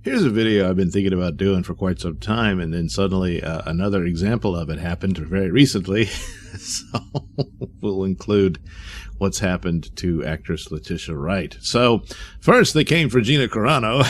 Here's a video I've been thinking about doing for quite some time, and then suddenly another example of it happened very recently. So we'll include what's happened to actress Letitia Wright. So first they came for Gina Carano,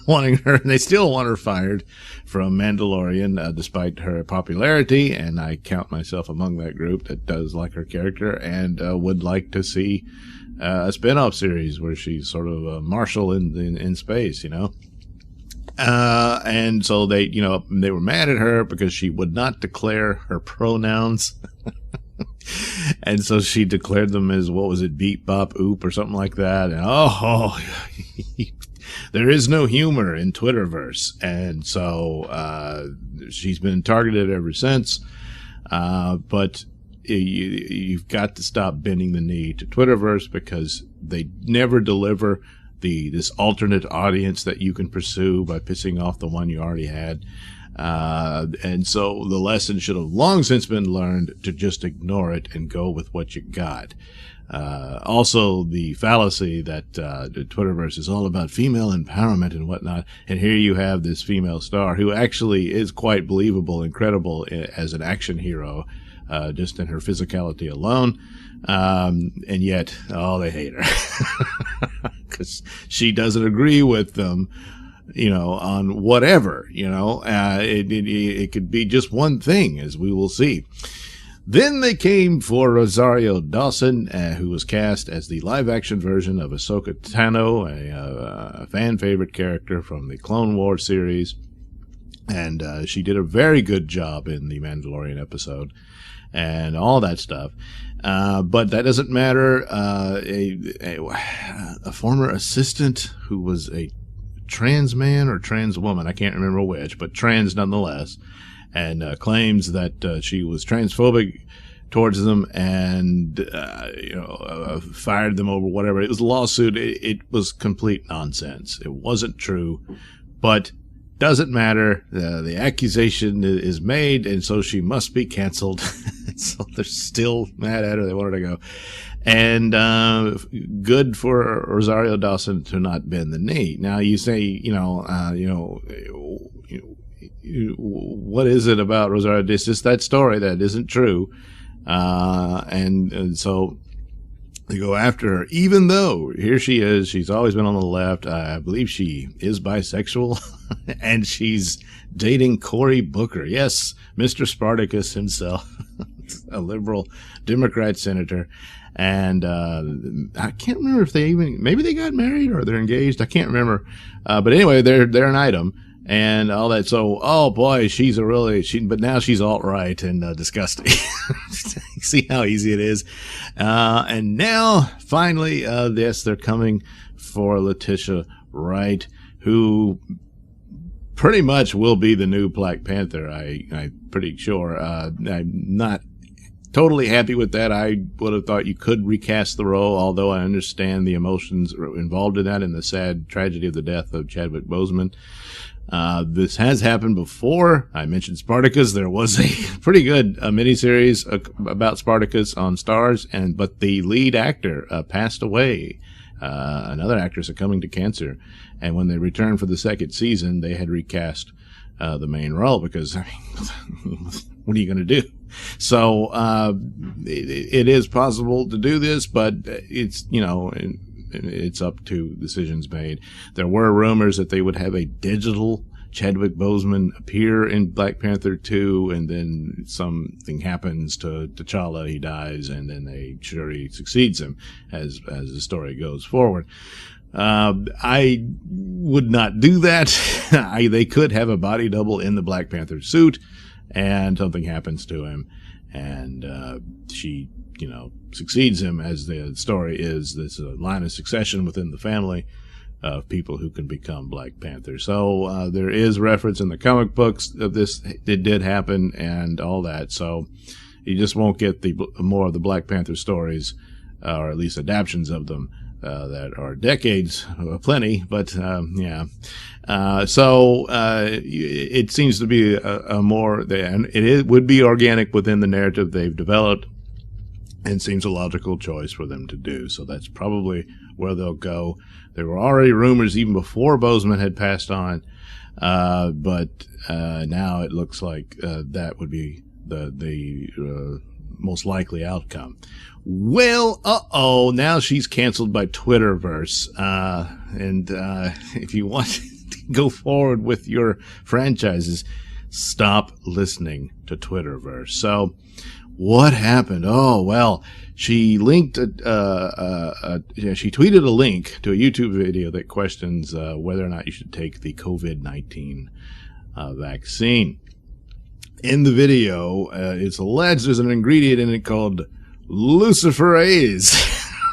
wanting her, and they still want her fired from Mandalorian, despite her popularity, and I count myself among that group that does like her character and would like to see a spin-off series where she's sort of a marshal in space, you know. And so they were mad at her because she would not declare her pronouns. And so she declared them as, what was it, beep, bop, oop, or something like that. And there is no humor in Twitterverse. And so she's been targeted ever since. But you've got to stop bending the knee to Twitterverse, because they never deliver this alternate audience that you can pursue by pissing off the one you already had. And so the lesson should have long since been learned to just ignore it and go with what you got. Also, the fallacy that the Twitterverse is all about female empowerment and whatnot. And here you have this female star who actually is quite believable and credible as an action hero, just in her physicality alone. And yet, they hate her because she doesn't agree with them, on whatever, it could be just one thing, as we will see. Then they came for Rosario Dawson, who was cast as the live-action version of Ahsoka Tano, a fan favorite character from the Clone Wars series. And she did a very good job in the Mandalorian episode and all that stuff. But that doesn't matter. A former assistant who was a trans man or trans woman, I can't remember which, but trans nonetheless, and claims that she was transphobic towards them and fired them over whatever. It was a lawsuit. It was complete nonsense. It wasn't true, but doesn't matter. The accusation is made, and so she must be canceled. So they're still mad at her. They want her to go. And good for Rosario Dawson to not bend the knee. Now you say, what is it about Rosario? It's just that story that isn't true. And so they go after her, even though here she is. She's always been on the left. I believe she is bisexual, and she's dating Cory Booker. Yes, Mr. Spartacus himself, a liberal Democrat senator. And I can't remember if maybe they got married or they're engaged. I can't remember. But anyway, they're an item and all that. So, oh boy, but now she's alt-right and disgusting. See how easy it is. And now, finally, yes, they're coming for Letitia Wright, who pretty much will be the new Black Panther. I'm pretty sure. I'm not totally happy with that. I would have thought you could recast the role, although I understand the emotions involved in that and the sad tragedy of the death of Chadwick Boseman. This has happened before. I mentioned Spartacus. There was a pretty good miniseries about Spartacus on Starz, but the lead actor passed away. Another actress succumbing to cancer. And when they returned for the second season, they had recast the main role because, what are you going to do? So it is possible to do this, but it's, it's up to decisions made. There were rumors that they would have a digital Chadwick Boseman appear in Black Panther 2, and then something happens to T'Challa, he dies, and then Shuri succeeds him as the story goes forward. I would not do that. They could have a body double in the Black Panther suit, and something happens to him, and she, succeeds him, as the story is. There's a line of succession within the family of people who can become Black Panther. So there is reference in the comic books of this. It did happen and all that. So you just won't get more of the Black Panther stories, or at least adaptions of them, that are decades, plenty, but yeah. So it seems to be it would be organic within the narrative they've developed, and seems a logical choice for them to do. So that's probably where they'll go. There were already rumors even before Bozeman had passed on, but now it looks like that would be the most likely outcome. Well, now she's canceled by Twitterverse. And if you want to go forward with your franchises, stop listening to Twitterverse. So what happened? Oh, well, she linked, she tweeted a link to a YouTube video that questions whether or not you should take the COVID-19 vaccine. In the video, it's alleged there's an ingredient in it called luciferase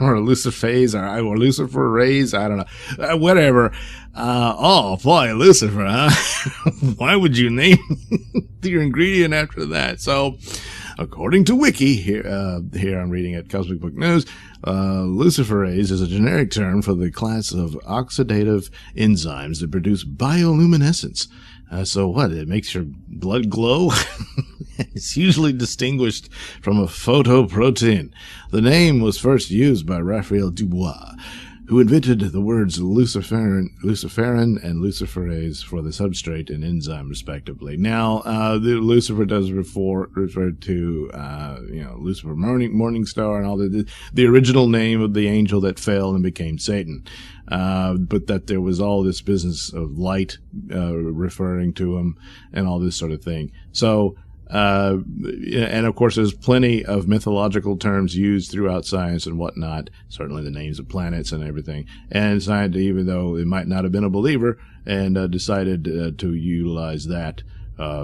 or luciferase or luciferase. I don't know. Whatever. Oh boy, Lucifer, huh? Why would you name your ingredient after that? So, according to Wiki, here I'm reading at Cosmic Book News, luciferase is a generic term for the class of oxidative enzymes that produce bioluminescence. So what? It makes your blood glow? It's usually distinguished from a photoprotein. The name was first used by Raphael Dubois, who invented the words luciferin and luciferase for the substrate and enzyme, respectively. Now, the Lucifer does refer to, Lucifer morning star and all the original name of the angel that fell and became Satan. But that there was all this business of light, referring to him and all this sort of thing. So, and of course, there's plenty of mythological terms used throughout science and whatnot. Certainly the names of planets and everything. And science, even though it might not have been a believer, and decided to utilize that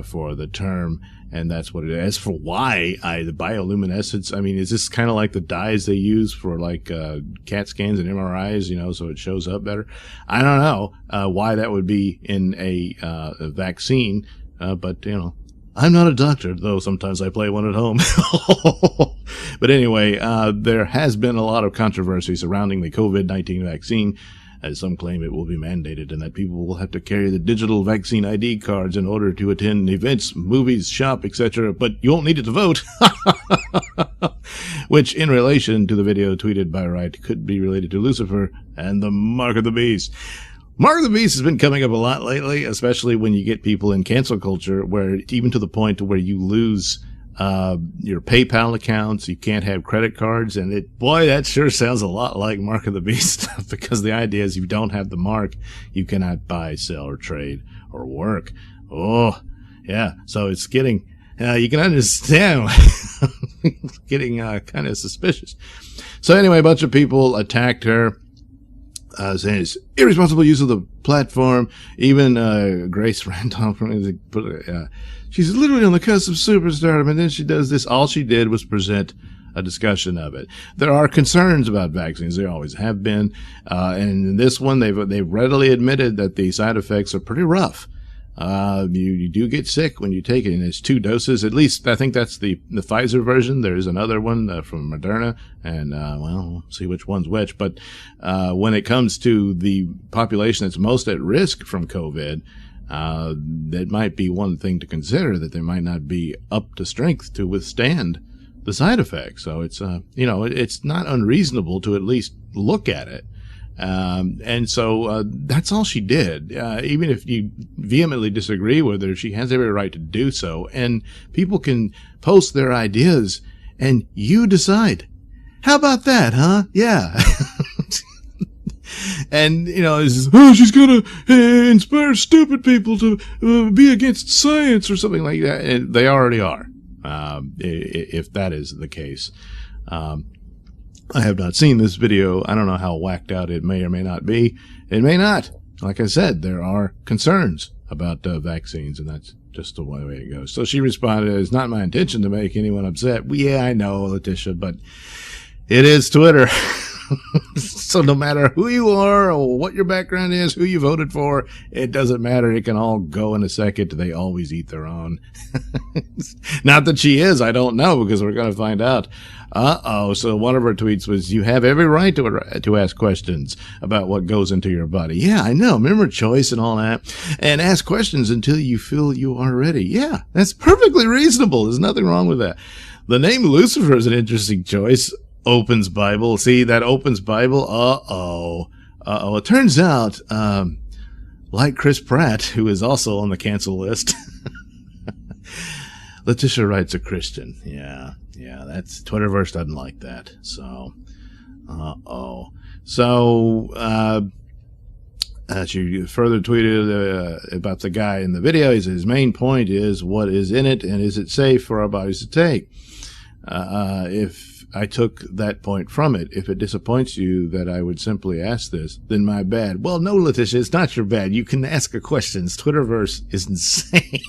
for the term. And that's what it is. As for why the bioluminescence, I mean, is this kind of like the dyes they use for like CAT scans and MRIs, so it shows up better? I don't know why that would be in a vaccine, but I'm not a doctor, though sometimes I play one at home. But anyway, there has been a lot of controversy surrounding the COVID-19 vaccine, as some claim it will be mandated and that people will have to carry the digital vaccine ID cards in order to attend events, movies, shop, etc. But you won't need it to vote. Which, in relation to the video tweeted by Wright, could be related to Lucifer and the Mark of the Beast. Mark of the Beast has been coming up a lot lately, especially when you get people in cancel culture, where even to the point where you lose your PayPal accounts, you can't have credit cards, and that sure sounds a lot like Mark of the Beast stuff, because the idea is if you don't have the mark, you cannot buy, sell, or trade, or work. Oh, yeah, so it's getting, you can understand, getting kind of suspicious. So anyway, a bunch of people attacked her, saying it's irresponsible use of the platform. Even Grace Randolph, she's literally on the cusp of superstardom, and then she does this. All she did was present a discussion of it. There are concerns about vaccines. There always have been. And in this one, they've readily admitted that the side effects are pretty rough. You do get sick when you take it, and it's 2 doses. At least I think that's the Pfizer version. There's another one from Moderna, and we'll see which one's which. But when it comes to the population that's most at risk from COVID, that might be one thing to consider, that they might not be up to strength to withstand the side effects. So it's it's not unreasonable to at least look at it. And so that's all she did. Even if you vehemently disagree with her, she has every right to do so. And people can post their ideas, and you decide. How about that, huh? Yeah. And, she's going to inspire stupid people to be against science or something like that. And they already are, if that is the case. I have not seen this video. I don't know how whacked out it may or may not be. It may not. Like I said, there are concerns about vaccines, and that's just the way it goes. So she responded, "It's not my intention to make anyone upset." Well, yeah, I know, Letitia, but it is Twitter. So no matter who you are or what your background is, who you voted for, it doesn't matter. It can all go in a second. They always eat their own. Not that she is. I don't know, because we're going to find out. So one of her tweets was, "You have every right to ask questions about what goes into your body." Yeah, I know. Remember choice and all that. And ask questions until you feel you are ready. Yeah, that's perfectly reasonable. There's nothing wrong with that. The name Lucifer is an interesting choice. Opens Bible. See, that Opens Bible? Uh-oh. It turns out, like Chris Pratt, who is also on the cancel list, Letitia Wright's a Christian. Yeah, that's Twitterverse doesn't like that. So, So, she further tweeted about the guy in the video. He said his main point is what is in it and is it safe for our bodies to take? If I took that point from it, if it disappoints you that I would simply ask this, then my bad. Well, no, Letitia, it's not your bad. You can ask a question. Twitterverse is insane.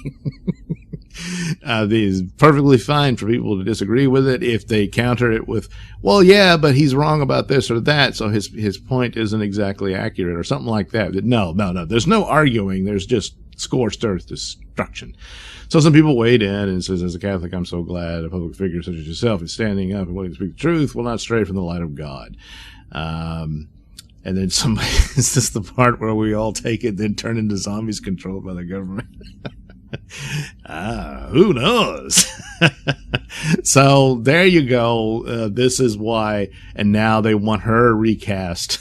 It is perfectly fine for people to disagree with it if they counter it with, well, yeah, but he's wrong about this or that, so his point isn't exactly accurate or something like that. No. There's no arguing. There's just scorched earth destruction. So some people weighed in and says, as a Catholic, I'm so glad a public figure such as yourself is standing up and willing to speak the truth, will not stray from the light of God. And then somebody, is this the part where we all take it, then turn into zombies controlled by the government? Who knows? So there you go. This is why, and now they want her recast.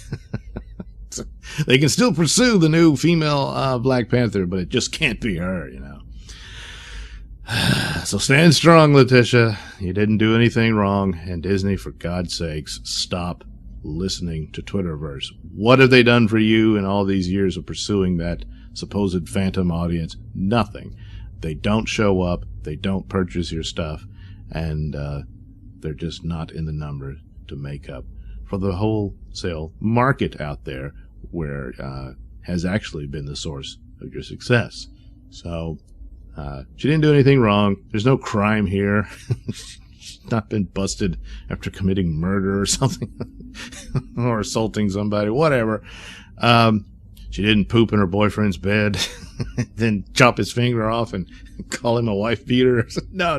So they can still pursue the new female Black Panther, but it just can't be her, you know. So stand strong, Letitia. You didn't do anything wrong, and Disney, for God's sakes, stop listening to Twitterverse. What have they done for you in all these years of pursuing that supposed phantom audience? Nothing. They don't show up, they don't purchase your stuff, and they're just not in the numbers to make up for the wholesale market out there where has actually been the source of your success. So she didn't do anything wrong. There's no crime here. She's not been busted after committing murder or something or assaulting somebody, whatever. She didn't poop in her boyfriend's bed, then chop his finger off and call him a wife beater. No.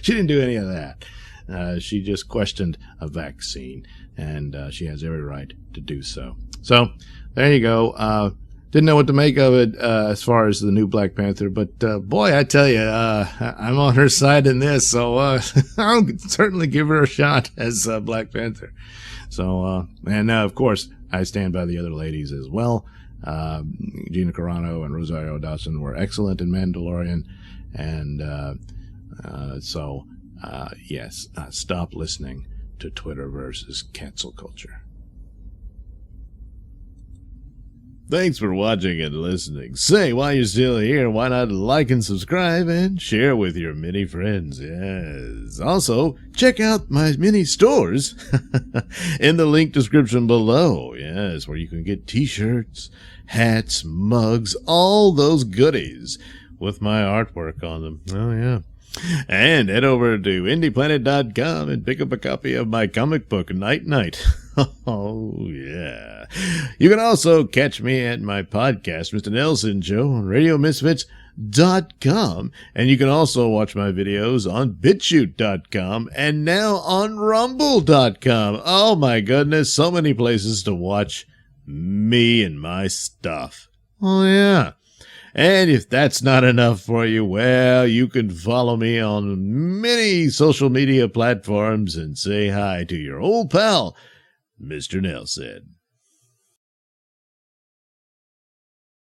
She didn't do any of that. She just questioned a vaccine, and she has every right to do so. So there you go. Didn't know what to make of it as far as the new Black Panther, but boy, I tell you, I'm on her side in this, so I'll certainly give her a shot as Black Panther. So, and of course, I stand by the other ladies as well. Gina Carano and Rosario Dawson were excellent in Mandalorian, and yes, stop listening to Twitter versus cancel culture. Thanks for watching and listening. Say, while you're still here, why not like and subscribe and share with your many friends? Yes. Also, check out my mini stores in the link description below. Yes, where you can get t-shirts, hats, mugs, all those goodies with my artwork on them. Oh, yeah. And head over to indieplanet.com and pick up a copy of my comic book, Night Night. Oh, yeah. You can also catch me at my podcast, Mr Nailsin Show, on RadioMisfits.com. And you can also watch my videos on BitChute.com and now on Rumble.com. Oh, my goodness, so many places to watch me and my stuff. Oh, yeah. And if that's not enough for you, well, you can follow me on many social media platforms and say hi to your old pal, Mr. Nailsin.